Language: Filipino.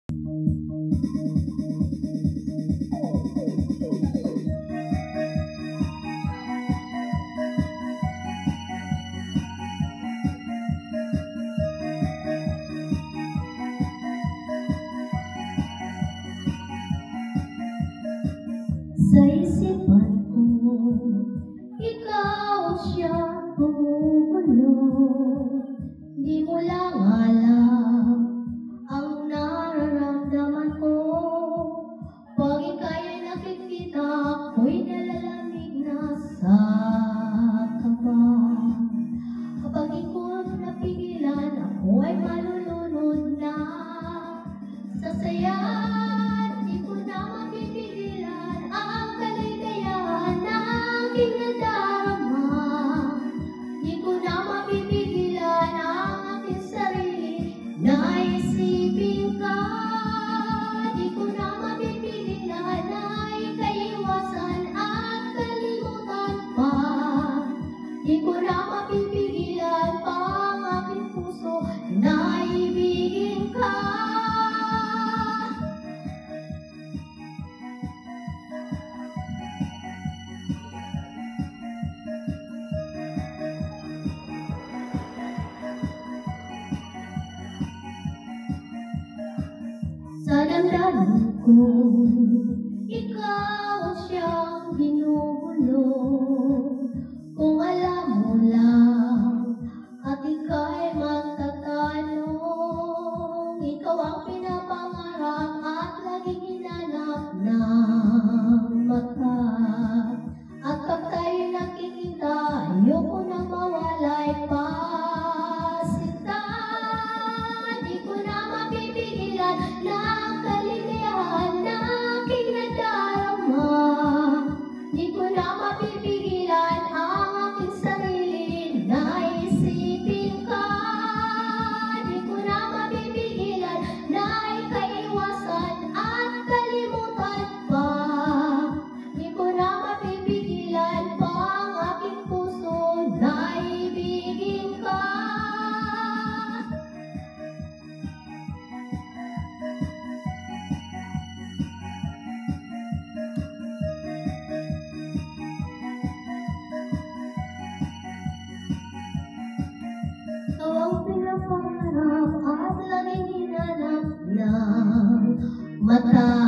Sa isipan ko, ikaw siya gumugulo. Di mo lang alam ang nararamdaman ko. Pag ika'y nakikita, ako'y nalalamig na sa kaba. Kapag iko'y napigilan, ako ay malulunod na sa saya. Di ko na mapipigilan ang kaligayahan na aking nadarama. Di ko na mapipigilan ang aking sarili na isipin ka. Di ko na mapipigilan na ika'y iwasan at kalimutan pa. Di ko na mapipigilan pa ang aking puso na ibigin ka. Sa damdamin ko, ikaw siyang ginugulo. Kung alam mo lang at ika'y magtatanong, ikaw ang pinapangarap at laging hinanap ng mata. At pag tayo'y nakikita, ayoko nang mawalay pa. Sinta, di ko na mapipigilan na kaligayahan na aking nadarama. Di ko na mapipigilan ang aking sarili na isipin ka. Di ko na mapipigilan na ika'y iwasan at kalimutan pa. Di ko na mapipigilan pa ang aking puso na ibigin ka. Ikaw ang pinapangarap at laging hinanap ng mata.